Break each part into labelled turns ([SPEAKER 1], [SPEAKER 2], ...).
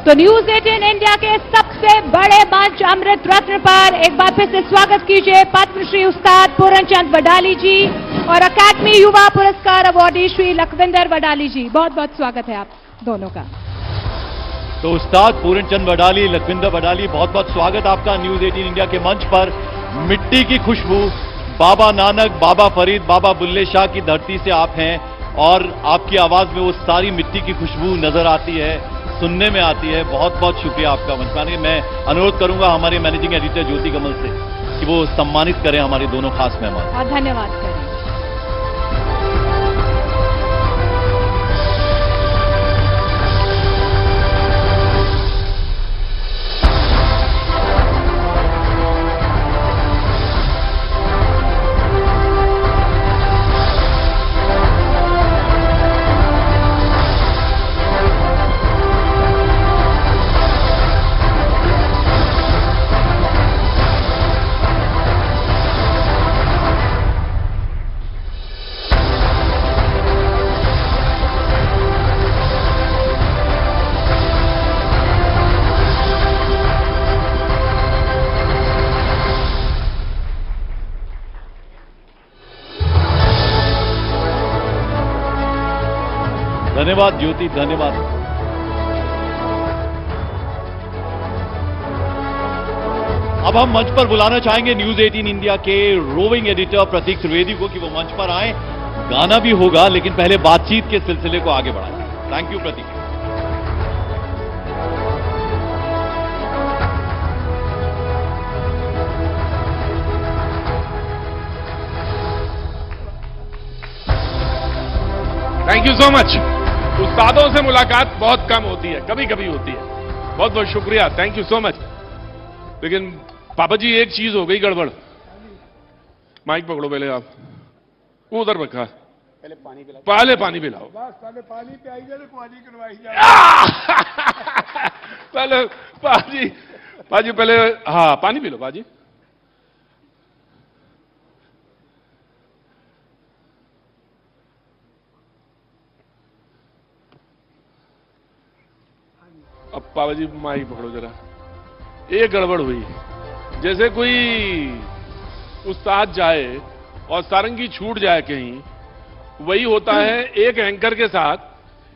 [SPEAKER 1] तो news 18 India के सबसे बड़े मंच अमृत रत्न पर एक बार फिर से स्वागत कीजिए पद्मश्री उस्ताद पूरनचंद वडाली जी और अकादमी युवा पुरस्कार अवार्डी श्री लखविंदर वडाली जी। बहुत बहुत स्वागत है आप दोनों का।
[SPEAKER 2] तो उस्ताद पूरनचंद वडाली, लखविंदर वडाली, बहुत बहुत स्वागत आपका न्यूज 18 इंडिया के मंच पर। मिट्टी की खुशबू, बाबा नानक, बाबा फरीद, बाबा बुल्ले शाह की धरती से आप हैं और आपकी आवाज में वो सारी मिट्टी की खुशबू नजर आती है, सुनने में आती है। बहुत बहुत शुक्रिया आपका मंच पर आने का। मैं अनुरोध करूंगा हमारे मैनेजिंग एडिटर ज्योति कमल से कि वो सम्मानित करें हमारे दोनों खास मेहमान।
[SPEAKER 1] और धन्यवाद करें।
[SPEAKER 2] धन्यवाद ज्योति, धन्यवाद। अब हम मंच पर बुलाना चाहेंगे न्यूज 18 इंडिया के रोविंग एडिटर प्रतीक त्रिवेदी को कि वो मंच पर आए। गाना भी होगा लेकिन पहले बातचीत के सिलसिले को आगे बढ़ाएंगे। Thank you Prateek.
[SPEAKER 3] Thank you so much. उस्तादों से मुलाकात बहुत कम होती है, कभी कभी होती है। बहुत बहुत शुक्रिया, थैंक यू सो मच। लेकिन पापा जी एक चीज हो गई गड़बड़। माइक पकड़ो पहले आप, वो उधर रखा। पहले पानी पिलाओ, पहले पानी पिलाओ। बस पहले पानी पिलाई जाए, पानी करवाई जाए। पहले पाजी पहले, हाँ पानी पी लो पाजी। अब पापा जी माइक पकड़ो जरा। एक गड़बड़ हुई, जैसे कोई उस्ताद जाए और सारंगी छूट जाए कहीं, वही होता है एक एंकर के साथ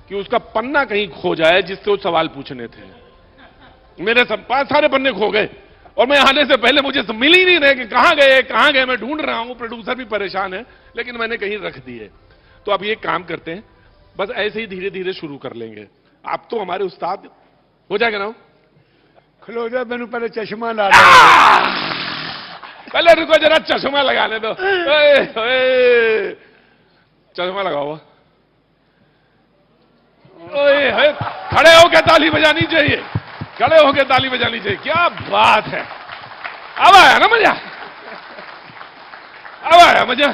[SPEAKER 3] कि उसका पन्ना कहीं खो जाए जिससे वो सवाल पूछने थे। मेरे सब 5 सारे पन्ने खो गए और मैं आने से पहले मुझे मिल ही नहीं रहे कि कहां गए। मैं ढूंढ रहा हूं, प्रोड्यूसर भी परेशान है, लेकिन मैंने कहीं रख दिए। तो अब ये काम करते हैं, बस ऐसे ही धीरे धीरे शुरू कर लेंगे। आप तो हमारे उस्ताद, हो जाएगा ना?
[SPEAKER 4] खलो जा, मैंने पहले चश्मा ला दो।
[SPEAKER 3] पहले रुको जरा, चश्मा लगाने दो। चश्मा लगाओ। खड़े होकर ताली बजानी चाहिए, खड़े होकर ताली बजानी चाहिए। क्या बात है, अब आया ना मजा, अब आया मजा।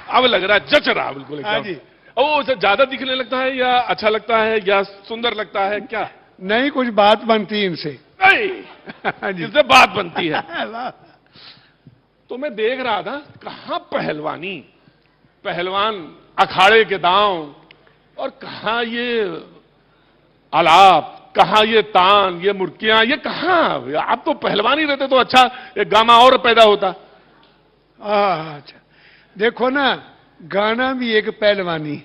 [SPEAKER 3] अब लग रहा है जच रहा बिल्कुल।
[SPEAKER 4] हाँ जी।
[SPEAKER 3] वो उसे ज्यादा दिखने लगता है या अच्छा लगता है या सुंदर लगता है क्या?
[SPEAKER 4] नहीं, कुछ बात बनती है इनसे।
[SPEAKER 3] नहीं, जिससे बात बनती है। तो मैं देख रहा था कहां पहलवानी, पहलवान अखाड़े के दांव, और कहां ये आलाप, कहां ये तान, ये मुर्कियां, ये कहां? आप तो पहलवान ही रहते तो अच्छा एक गामा और पैदा होता।
[SPEAKER 4] अच्छा देखो ना, गाना भी एक पहलवानी।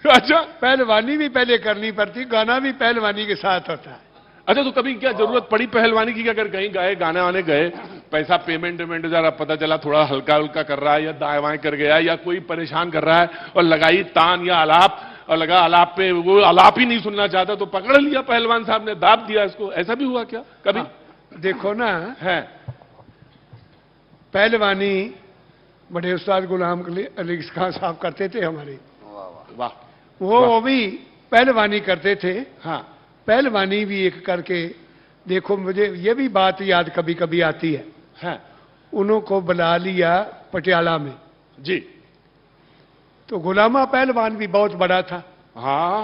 [SPEAKER 3] अच्छा,
[SPEAKER 4] पहलवानी भी पहले करनी पड़ती, गाना भी पहलवानी के साथ होता है।
[SPEAKER 3] अच्छा, तो कभी क्या जरूरत पड़ी पहलवानी की? अगर कहीं गए, गाने वाने गए, पैसा पेमेंट जरा पता चला थोड़ा हल्का हल्का कर रहा है या दाएं बाएं कर गया या कोई परेशान कर रहा है और लगाई तान या आलाप, और लगा आलाप पे, वो आलाप ही नहीं सुनना चाहता तो पकड़ लिया पहलवान साहब ने, दाब दिया इसको। ऐसा भी हुआ क्या कभी?
[SPEAKER 4] देखो ना
[SPEAKER 3] है
[SPEAKER 4] पहलवानी बड़े उस्ताद गुलाम अली खान साहब करते थे हमारे।
[SPEAKER 3] वाह,
[SPEAKER 4] वो भी पहलवानी करते थे।
[SPEAKER 3] हाँ,
[SPEAKER 4] पहलवानी भी एक करके देखो, मुझे ये भी बात याद कभी कभी आती है। उनको बुला लिया पटियाला में
[SPEAKER 3] जी,
[SPEAKER 4] तो गुलामा पहलवान भी बहुत बड़ा था।
[SPEAKER 3] हाँ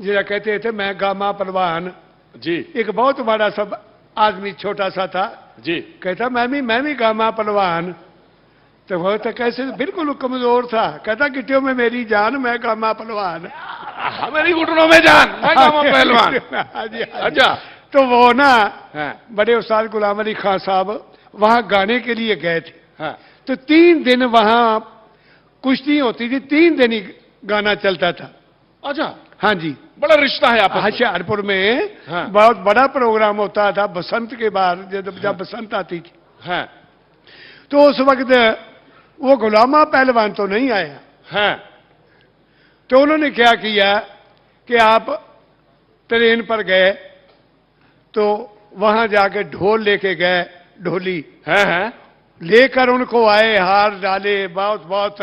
[SPEAKER 4] जरा कहते थे मैं गामा पहलवान
[SPEAKER 3] जी।
[SPEAKER 4] एक बहुत बड़ा सब आदमी छोटा सा था
[SPEAKER 3] जी,
[SPEAKER 4] कहता मैं भी गामा पहलवान। तो वो तो कैसे बिल्कुल कमजोर था, कहता गिट्टियों में मेरी जान, मैं कामा पहलवान।
[SPEAKER 3] मेरी घुटनों में जान, मैं कामा पहलवान।
[SPEAKER 4] हाँ जी, हाँ जी।
[SPEAKER 3] अच्छा,
[SPEAKER 4] तो वो ना
[SPEAKER 3] हाँ,
[SPEAKER 4] बड़े उस्ताद गुलाम अली खान साहब वहां गाने के लिए गए थे।
[SPEAKER 3] हाँ,
[SPEAKER 4] तो 3 दिन वहां कुश्ती होती थी, 3 दिन ही गाना चलता था।
[SPEAKER 3] अच्छा,
[SPEAKER 4] हाँ जी,
[SPEAKER 3] बड़ा रिश्ता है आपस में।
[SPEAKER 4] होशियारपुर में
[SPEAKER 3] हाँ।
[SPEAKER 4] बहुत बड़ा प्रोग्राम होता था बसंत के बाद, जब बसंत आती थी।
[SPEAKER 3] हाँ,
[SPEAKER 4] तो उस वक्त वो गुलामा पहलवान तो नहीं आया।
[SPEAKER 3] हाँ,
[SPEAKER 4] तो उन्होंने क्या किया कि आप ट्रेन पर गए, तो वहां जाके ढोल लेके गए, ढोली
[SPEAKER 3] हाँ, हाँ,
[SPEAKER 4] लेकर उनको आए, हार डाले, बहुत बहुत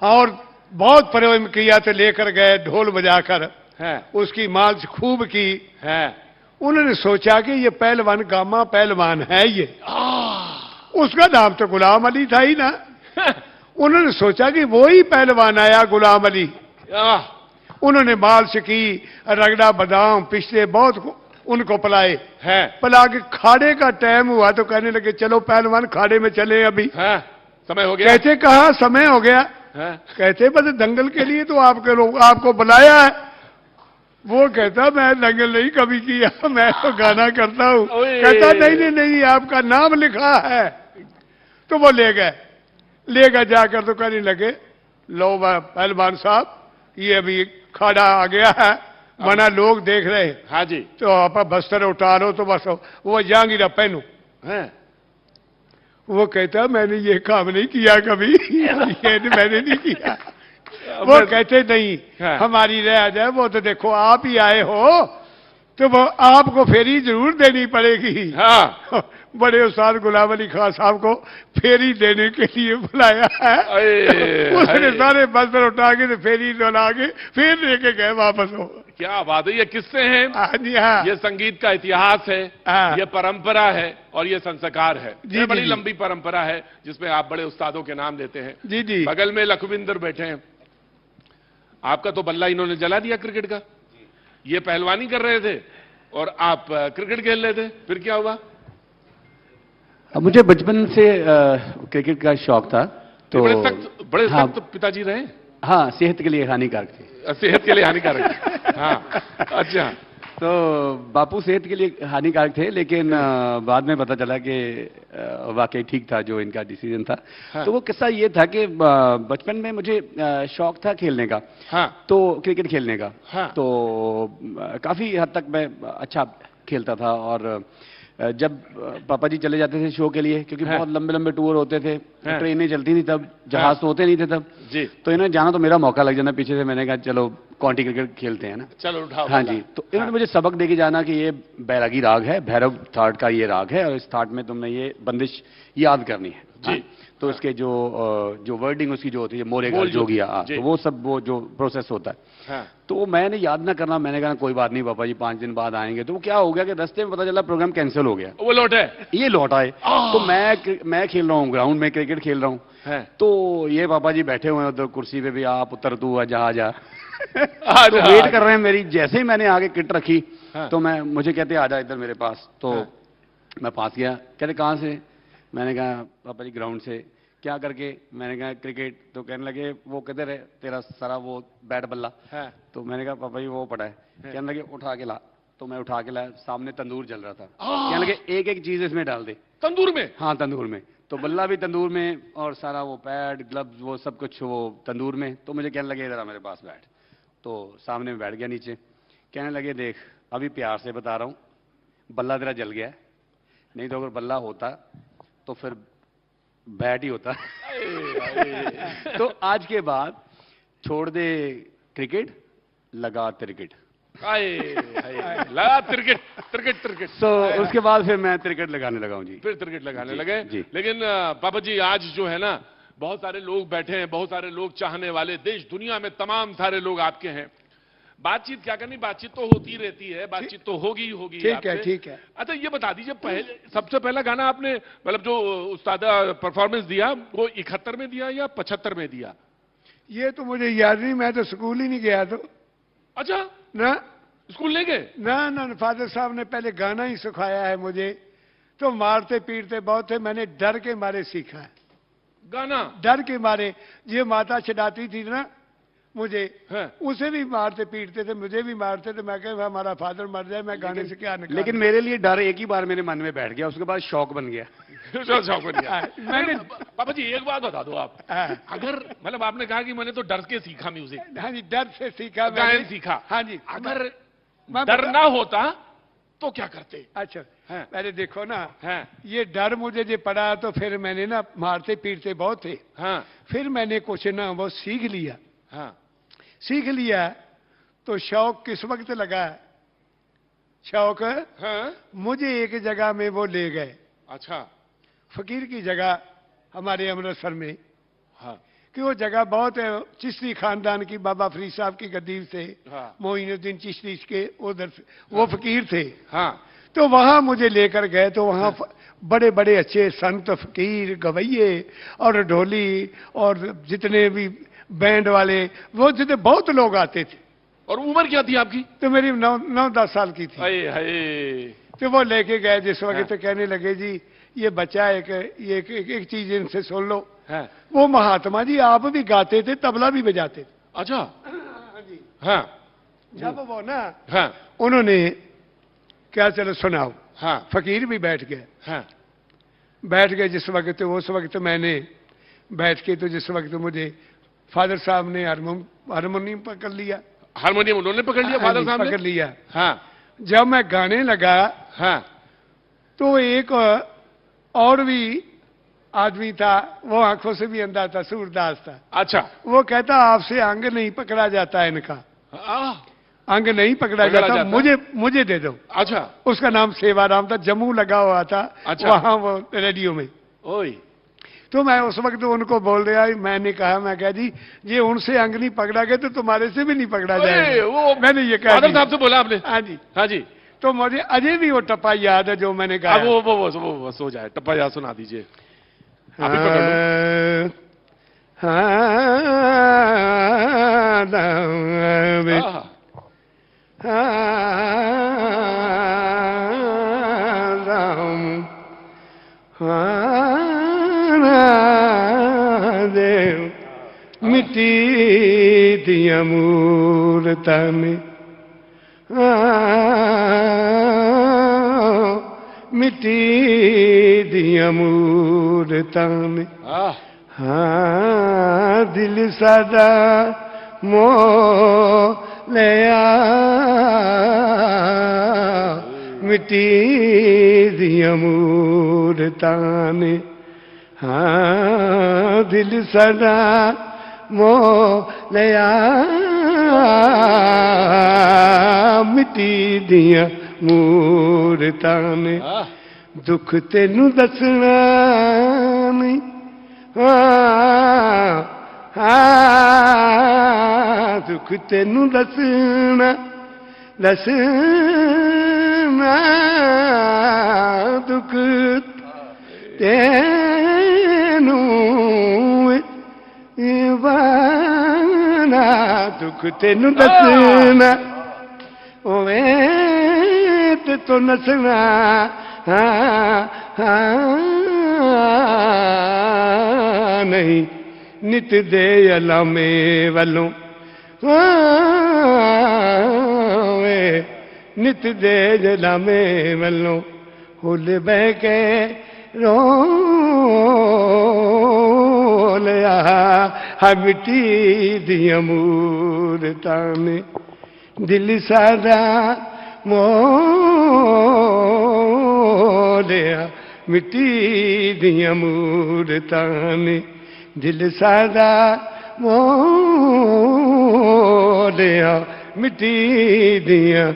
[SPEAKER 4] और बहुत प्रेम किया, तो लेकर गए ढोल बजाकर,
[SPEAKER 3] हाँ,
[SPEAKER 4] उसकी मालिश खूब की।
[SPEAKER 3] हाँ।
[SPEAKER 4] उन्होंने सोचा कि ये पहलवान गामा पहलवान है, ये उसका नाम तो गुलाम अली था ही ना। उन्होंने सोचा कि वो ही पहलवान आया, गुलाम अली।
[SPEAKER 3] आह,
[SPEAKER 4] उन्होंने मालिश की, रगड़ा बादाम पिछले बहुत उनको पिलाए।
[SPEAKER 3] है,
[SPEAKER 4] पिला के खाड़े का टाइम हुआ तो कहने लगे चलो पहलवान खाड़े में चले अभी।
[SPEAKER 3] हाँ, समय हो गया।
[SPEAKER 4] कहते कहा समय हो गया।
[SPEAKER 3] हाँ,
[SPEAKER 4] कहते बस दंगल के लिए तो आपके लोग आपको बुलाया है। वो कहता मैं दंगल नहीं कभी किया, मैं तो गाना करता हूँ।
[SPEAKER 3] ओए।
[SPEAKER 4] कहता नहीं नहीं नहीं, आपका नाम लिखा है। तो वो ले गए जाकर तो कहने लगे लो पहलवान साहब, ये अभी खाड़ा आ गया है, वरना लोग देख रहे हैं।
[SPEAKER 3] हाँ जी,
[SPEAKER 4] तो आप बस्तर उतारो, तो बस वो जहांगीरा पहनो।
[SPEAKER 3] हाँ,
[SPEAKER 4] वो कहता मैंने ये काम नहीं किया कभी। ये मैंने नहीं किया। वो कहते नहीं,
[SPEAKER 3] हाँ।
[SPEAKER 4] हमारी रह जाए, वो तो देखो आप ही आए हो, तो वो आपको फेरी जरूर देनी पड़ेगी।
[SPEAKER 3] हाँ।
[SPEAKER 4] बड़े उस्ताद गुलाम अली खान साहब को फेरी देने के लिए बुलाया है। उसने सारे बस्तर उठा के तो फेरी डला के फिर लेके गए वापस हो।
[SPEAKER 3] क्या बात है, ये किस्से हैं,
[SPEAKER 4] हाँ जी, हाँ।
[SPEAKER 3] ये संगीत का इतिहास है,
[SPEAKER 4] हाँ।
[SPEAKER 3] ये परंपरा है और ये संस्कार है।
[SPEAKER 4] जी,
[SPEAKER 3] ये
[SPEAKER 4] जी,
[SPEAKER 3] बड़ी
[SPEAKER 4] जी।
[SPEAKER 3] लंबी परंपरा है जिसमें आप बड़े उस्तादों के नाम देते हैं।
[SPEAKER 4] जी जी।
[SPEAKER 3] बगल में लखविंदर बैठे हैं, आपका तो बल्ला इन्होंने जला दिया क्रिकेट का। ये पहलवानी कर रहे थे और आप क्रिकेट खेल रहे थे, फिर क्या हुआ?
[SPEAKER 5] मुझे बचपन से क्रिकेट का शौक था, तो
[SPEAKER 3] बड़े
[SPEAKER 5] हाँ,
[SPEAKER 3] सख्त पिताजी रहे।
[SPEAKER 5] हाँ, सेहत के लिए हानिकारक थे।
[SPEAKER 3] सेहत के लिए हानिकारक। हाँ, अच्छा।
[SPEAKER 5] तो बापू सेहत के लिए हानिकारक थे, लेकिन बाद में पता चला कि वाकई ठीक था जो इनका डिसीजन था।
[SPEAKER 3] हाँ।
[SPEAKER 5] तो वो किस्सा ये था कि बचपन में मुझे शौक था खेलने का।
[SPEAKER 3] हाँ,
[SPEAKER 5] तो क्रिकेट खेलने का।
[SPEAKER 3] हाँ।
[SPEAKER 5] तो काफी हद तक मैं अच्छा खेलता था, और जब पापा जी चले जाते थे शो के लिए, क्योंकि
[SPEAKER 3] हाँ।
[SPEAKER 5] बहुत लंबे लंबे टूर होते थे,
[SPEAKER 3] हाँ।
[SPEAKER 5] ट्रेनें चलती थी तब, जहाज
[SPEAKER 3] हाँ।
[SPEAKER 5] तो होते नहीं थे तब
[SPEAKER 3] जी,
[SPEAKER 5] तो इन्हें जाना, तो मेरा मौका लग जाना पीछे से। मैंने कहा चलो काउंटी क्रिकेट खेलते हैं ना।
[SPEAKER 3] चलो उठाओ।
[SPEAKER 5] हाँ जी, तो इन्होंने मुझे सबक दे के जाना कि ये बैरागी राग है, भैरव थाट का ये राग है, और इस थाट में तुमने ये बंदिश याद करनी है
[SPEAKER 3] जी।
[SPEAKER 5] हाँ? तो इसके जो वर्डिंग उसकी जो होती है, मोरेगा
[SPEAKER 3] बोल
[SPEAKER 5] जोगिया,
[SPEAKER 3] जी।
[SPEAKER 5] तो वो सब वो जो प्रोसेस होता है,
[SPEAKER 3] हाँ,
[SPEAKER 5] तो वो मैंने याद ना करना। मैंने कहा कोई बात नहीं पापा जी, 5 दिन बाद आएंगे। तो वो क्या हो गया कि रास्ते में पता चला प्रोग्राम कैंसिल हो गया,
[SPEAKER 3] वो लौटे।
[SPEAKER 5] ये लौट आए। तो मैं खेल रहा हूँ ग्राउंड में, क्रिकेट खेल रहा हूँ।
[SPEAKER 3] हैं।
[SPEAKER 5] तो ये पापा जी बैठे हुए हैं उधर कुर्सी पे भी, आप उतर तू जहाँ जा।
[SPEAKER 3] आ
[SPEAKER 5] तो
[SPEAKER 3] जा।
[SPEAKER 5] वेट कर रहे हैं मेरी। जैसे ही मैंने आगे किट रखी,
[SPEAKER 3] हाँ।
[SPEAKER 5] तो मुझे कहते आ जा इधर मेरे पास। तो
[SPEAKER 3] हाँ।
[SPEAKER 5] मैं पास गया, कहते कहाँ से? मैंने कहा पापा जी ग्राउंड से। क्या करके? मैंने कहा क्रिकेट। तो कहने लगे वो किधर है तेरा सारा वो बैट बल्ला?
[SPEAKER 3] हाँ।
[SPEAKER 5] तो मैंने कहा पापा जी वो पड़ा है। कहने लगे उठा के ला। तो मैं उठा के लाया, सामने तंदूर जल रहा था। कहने लगे एक एक चीज इसमें डाल दे।
[SPEAKER 3] तंदूर में?
[SPEAKER 5] हाँ, तंदूर में। तो बल्ला भी तंदूर में, और सारा वो पैड ग्लव्स वो सब कुछ वो तंदूर में। तो मुझे कहने लगे इधर मेरे पास बैठ। तो सामने में बैठ गया नीचे। कहने लगे देख अभी प्यार से बता रहा हूँ, बल्ला तेरा जल गया है, नहीं तो अगर बल्ला होता तो फिर बैट ही होता। तो आज के बाद छोड़ दे क्रिकेट, लगा क्रिकेट।
[SPEAKER 3] लगा क्रिकेट क्रिकेट क्रिकेट।
[SPEAKER 5] तो उसके बाद फिर मैं क्रिकेट लगाने लगा हूँ जी।
[SPEAKER 3] फिर क्रिकेट लगाने
[SPEAKER 5] जी,
[SPEAKER 3] लगे।
[SPEAKER 5] जी।
[SPEAKER 3] लेकिन पापा जी आज जो है ना, बहुत सारे लोग बैठे हैं, बहुत सारे लोग चाहने वाले, देश दुनिया में तमाम सारे लोग आपके हैं। बातचीत क्या करनी, बातचीत तो होती रहती है, बातचीत तो होगी ही होगी।
[SPEAKER 4] ठीक है, ठीक है।
[SPEAKER 3] अच्छा ये बता दीजिए, पहले सबसे पहला गाना आपने मतलब जो उस्तादा परफॉर्मेंस दिया वो 71 में दिया या 75 में दिया?
[SPEAKER 4] ये तो मुझे याद नहीं, मैं तो स्कूल ही नहीं गया। तो
[SPEAKER 3] अच्छा,
[SPEAKER 4] ना
[SPEAKER 3] स्कूल नहीं गए?
[SPEAKER 4] ना फादर साहब ने पहले गाना ही सिखाया है मुझे। तो मारते पीटते बहुत थे, मैंने डर के मारे सीखा है।
[SPEAKER 3] गाना
[SPEAKER 4] डर के मारे। ये माता छड़ाती थी ना मुझे,
[SPEAKER 3] हाँ।
[SPEAKER 4] उसे भी मारते पीटते थे, मुझे भी मारते थे। मैं कह हमारा फादर मर जाए, मैं गाने से क्या निकाल।
[SPEAKER 5] लेकिन मेरे लिए डर एक ही बार मेरे मन में बैठ गया, उसके बाद शौक बन गया।
[SPEAKER 3] शौक बन गया।
[SPEAKER 4] मैंने
[SPEAKER 3] पापा जी एक बात बता दो आप,
[SPEAKER 4] हाँ।
[SPEAKER 3] अगर मतलब आपने कहा कि मैंने तो डर के सीखा म्यूजिक,
[SPEAKER 4] हाँ जी, डर से सीखा,
[SPEAKER 3] गायन सीखा।
[SPEAKER 4] हाँ जी,
[SPEAKER 3] अगर
[SPEAKER 4] मैं
[SPEAKER 3] डर
[SPEAKER 4] बता-
[SPEAKER 3] ना होता तो क्या करते?
[SPEAKER 4] अच्छा
[SPEAKER 3] हाँ।
[SPEAKER 4] पहले देखो ना,
[SPEAKER 3] हाँ
[SPEAKER 4] ये डर मुझे जो पड़ा तो फिर मैंने ना मारते पीटते बहुत थे,
[SPEAKER 3] हाँ
[SPEAKER 4] फिर मैंने कुछ ना वो सीख लिया।
[SPEAKER 3] हाँ
[SPEAKER 4] सीख लिया तो शौक किस वक्त लगा, शौक
[SPEAKER 3] हाँ।
[SPEAKER 4] मुझे एक जगह में वो ले गए,
[SPEAKER 3] अच्छा।
[SPEAKER 4] फकीर की जगह हमारे अमृतसर में,
[SPEAKER 3] हाँ
[SPEAKER 4] कि वो जगह बहुत है, चिश्ती खानदान की, बाबा फरीद साहब की गद्दी से,
[SPEAKER 3] हाँ।
[SPEAKER 4] मोइनुद्दीन चिश्ती के उधर से वो फकीर थे।
[SPEAKER 3] हाँ
[SPEAKER 4] तो वहां मुझे लेकर गए, तो वहां बड़े बड़े अच्छे संत फकीर गवैये और ढोली और जितने भी बैंड वाले, वो जितने बहुत लोग आते थे।
[SPEAKER 3] और उम्र क्या थी आपकी?
[SPEAKER 4] तो मेरी 9-10 साल की थी।
[SPEAKER 3] हाय हाय।
[SPEAKER 4] तो वो लेके गए जिस वक्त,
[SPEAKER 3] हाँ।
[SPEAKER 4] तो कहने लगे जी ये बच्चा एक चीज इनसे सुन लो,
[SPEAKER 3] हाँ
[SPEAKER 4] वो महात्मा जी आप भी गाते थे, तबला भी बजाते थे।
[SPEAKER 3] अच्छा।
[SPEAKER 4] हाँ जी।
[SPEAKER 3] हाँ
[SPEAKER 4] जब वो ना
[SPEAKER 3] हाँ
[SPEAKER 4] उन्होंने क्या, चलो सुनाओ,
[SPEAKER 3] हाँ
[SPEAKER 4] फकीर भी बैठ गए।
[SPEAKER 3] हाँ
[SPEAKER 4] बैठ गए जिस वक्त, उस वक्त मैंने बैठ के, तो जिस वक्त मुझे फादर साहब ने हारमोनियम पकड़ लिया।
[SPEAKER 3] हारमोनियम उन्होंने पकड़ लिया,
[SPEAKER 4] हाँ
[SPEAKER 3] फादर
[SPEAKER 4] जी,
[SPEAKER 3] साहब ने?
[SPEAKER 4] पकड़ लिया।
[SPEAKER 3] हाँ
[SPEAKER 4] जब मैं गाने लगा
[SPEAKER 3] हाँ
[SPEAKER 4] तो एक और भी आदमी था, वो आंखों से भी अंधा था, सूरदास था।
[SPEAKER 3] अच्छा।
[SPEAKER 4] वो कहता आपसे अंग नहीं पकड़ा जाता है, इनका अंग नहीं पकड़ा जाता, मुझे दे दो।
[SPEAKER 3] अच्छा।
[SPEAKER 4] उसका नाम सेवाराम था, जम्मू लगा हुआ था।
[SPEAKER 3] अच्छा।
[SPEAKER 4] वहां वो रेडियो में।
[SPEAKER 3] ओए।
[SPEAKER 4] तो मैं उस वक्त उनको बोल रहा, मैंने कहा, मैं कहा जी ये उनसे अंग नहीं पकड़ा गया तो तुम्हारे से भी नहीं पकड़ा
[SPEAKER 3] अरे,
[SPEAKER 4] जाएगा।
[SPEAKER 3] वो
[SPEAKER 4] मैंने ये कहा
[SPEAKER 3] फादर
[SPEAKER 4] जी।
[SPEAKER 3] साहब से बोला आपने?
[SPEAKER 4] हाँ जी।
[SPEAKER 3] हाँ जी।
[SPEAKER 4] तो मुझे अजय भी वो टप्पा याद है जो मैंने कहा।
[SPEAKER 3] अब वो सो जाए, टप्पा याद सुना दीजिए। आप ही पकड़ लो।
[SPEAKER 4] देव मिट्टी दिया मूरता में, मिट्टी दिया मूरता में, हाँ दिल सादा मोह लिया, मिट्टी दिया मूरता में, हाँ दिल सादा मोह लिया, मिट्टी दिया मूरता में, दुख तेनू दसना नहीं, दुख तेनू दसना दुख तेनू वाना, दुख तेनू दसना ओवे ते तो नसना, नहीं नित दे अलामे वालों, नित दे अलामे वालों, हुल बह के रो लिया, मिट्टी दिया मूरता में, दिल सारा मोलिया, मिट्टी दिया मूरता में, दिल सारा मोलिया, मिट्टी दिया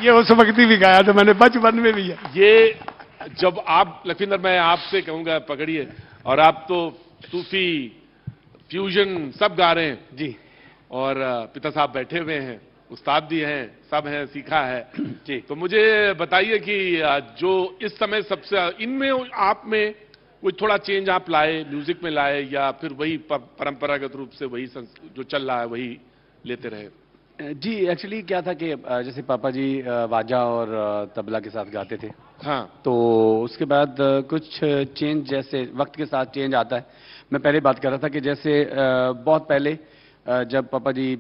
[SPEAKER 4] ये उस वक्त भी गाया था मैंने, बचपन में भी है
[SPEAKER 3] ये। जब आप लखविंदर, मैं आपसे कहूंगा पकड़िए, और आप तो सूफी फ्यूजन सब गा रहे हैं
[SPEAKER 5] जी।
[SPEAKER 3] और पिता साहब बैठे हुए हैं, उस्ताद भी हैं, सब हैं, सीखा है
[SPEAKER 5] जी।
[SPEAKER 3] तो मुझे बताइए कि जो इस समय सबसे इनमें आप में कोई थोड़ा चेंज आप लाए, म्यूजिक में लाए, या फिर वही परंपरागत रूप से वही जो चल रहा है वही लेते रहे?
[SPEAKER 5] जी एक्चुअली क्या था कि जैसे पापा जी बाजा और तबला के साथ गाते थे,
[SPEAKER 3] हाँ
[SPEAKER 5] तो उसके बाद कुछ चेंज, जैसे वक्त के साथ चेंज आता है। मैं पहले बात कर रहा था कि जैसे बहुत पहले जब पापा जी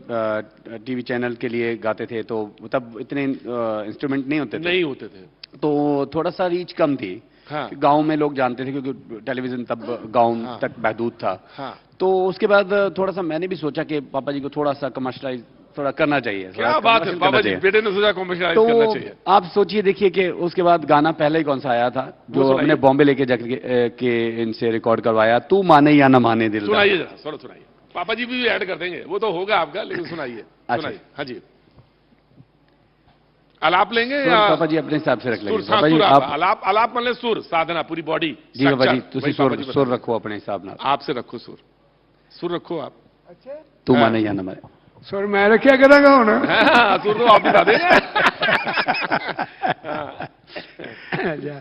[SPEAKER 5] टीवी चैनल के लिए गाते थे तो तब इतने इंस्ट्रूमेंट नहीं होते थे, तो थोड़ा सा रीच कम थी।
[SPEAKER 3] हाँ।
[SPEAKER 5] गांव में लोग जानते थे क्योंकि टेलीविजन तब गांव
[SPEAKER 3] हाँ।
[SPEAKER 5] तक महदूद था।
[SPEAKER 3] हाँ।
[SPEAKER 5] तो उसके बाद थोड़ा सा मैंने भी सोचा कि पापा जी को थोड़ा सा कमर्शियलाइज थोड़ा करना चाहिए।
[SPEAKER 3] क्या बात है, बाबा जी बेटे ने सोचा कमर्शियलाइज करना
[SPEAKER 5] तो
[SPEAKER 3] चाहिए।
[SPEAKER 5] आप सोचिए, देखिए कि उसके बाद गाना पहले ही कौन सा आया था जो
[SPEAKER 3] सुनाइए।
[SPEAKER 5] हमने बॉम्बे लेके जाके के इनसे रिकॉर्ड करवाया, तू माने या ना माने दिल।
[SPEAKER 3] सुनाइए जरा, सुनाइए। पापा जी भी ऐड कर देंगे, वो तो होगा आपका, लेकिन सुनाइए।
[SPEAKER 5] अच्छा।
[SPEAKER 3] सुनाइए। हाँ जी, आलाप लेंगे
[SPEAKER 5] सुर
[SPEAKER 3] या
[SPEAKER 5] पापा जी अपने हिसाब से रख लेंगे।
[SPEAKER 3] सुर? हाँ,
[SPEAKER 5] पापा जी
[SPEAKER 3] सुर
[SPEAKER 5] आप
[SPEAKER 3] आलाप, आलाप मतलब सुर साधना, पूरी बॉडी।
[SPEAKER 5] जी बाबा जी तुसी सुर रखो अपने हिसाब नाल।
[SPEAKER 3] आपसे रखो सुर रखो आप।
[SPEAKER 5] तू माने या ना माने।
[SPEAKER 4] सुर मैं रखिया करांगा हुण।
[SPEAKER 3] हाँ, सुर तो आप बता देंगे।
[SPEAKER 4] जा।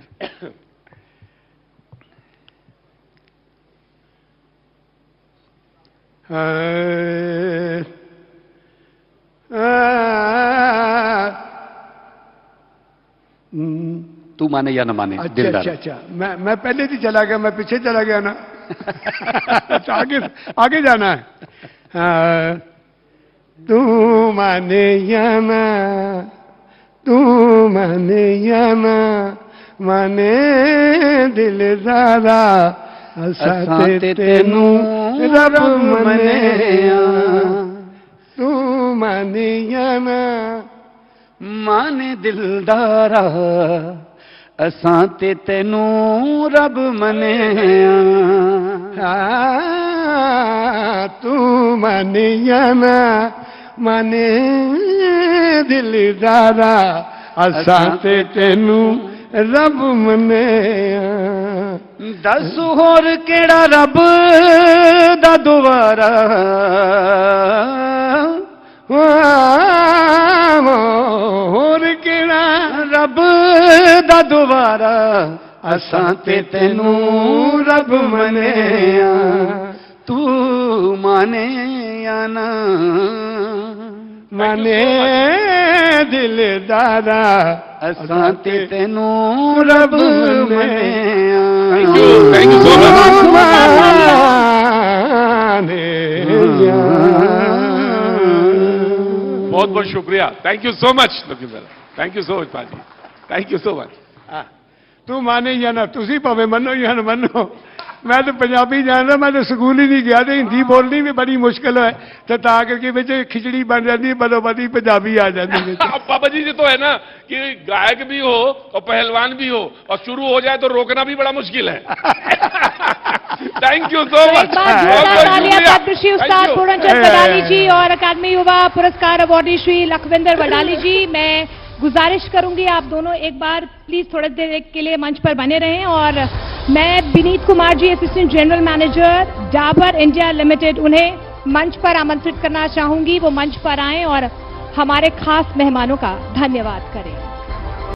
[SPEAKER 5] तू माने या ना माने
[SPEAKER 4] अच्छा
[SPEAKER 5] दिलदार।
[SPEAKER 4] अच्छा अच्छा, मैं पहले ही चला गया, मैं पीछे चला गया ना। अच्छा, आगे आगे जाना है। हाँ, तू माने या ना, तू माने या ना माने दिलदारा, असाते तेनू रब मनेया। तू माने या ना
[SPEAKER 5] माने दिलदारा, असां ते तेनू रब मनेया।
[SPEAKER 4] तू माने या ना माने दिलदारा, असां ते तेनू रब मनेया।
[SPEAKER 5] दस होर केड़ा रब दा दुआरा,
[SPEAKER 4] होर केड़ा
[SPEAKER 5] रब दा दुआरा, असां ते तेनू रब मनेया। तू माने या ना
[SPEAKER 4] माने दिलदारा,
[SPEAKER 5] असां ते तेनू रब मनेया।
[SPEAKER 3] Thank you so much. बहुत बहुत शुक्रिया, thank you so much Lakhwinder, thank you so much पाजी, थैंक यू सो मच।
[SPEAKER 4] तू माने या ना, तुसी भावे मनो या ना मनो, मैं तो पंजाबी जानदा, मैं तो स्कूल ही नहीं गया, तो हिंदी बोलनी भी बड़ी मुश्किल है, तो ता करके विच खिचड़ी बन जाती, बदोबदी पंजाबी आ जाती है।
[SPEAKER 3] अब पापा जी तो है ना कि गायक भी हो और पहलवान भी हो, और शुरू हो जाए तो रोकना भी बड़ा मुश्किल है। Thank you so much.
[SPEAKER 1] एक बार जोरदार तालियां पद्मश्री उस्ताद पूर्णचंद वडाली जी और अकादमी युवा पुरस्कार अवार्डी श्री लखविंदर वडाली जी। मैं गुजारिश करूंगी आप दोनों एक बार प्लीज थोड़ी देर के लिए मंच पर बने रहें, और मैं Vineet Kumar ji, assistant general manager Dabur India limited, उन्हें मंच पर आमंत्रित करना चाहूंगी। वो मंच पर आएं और हमारे खास मेहमानों का धन्यवाद करें।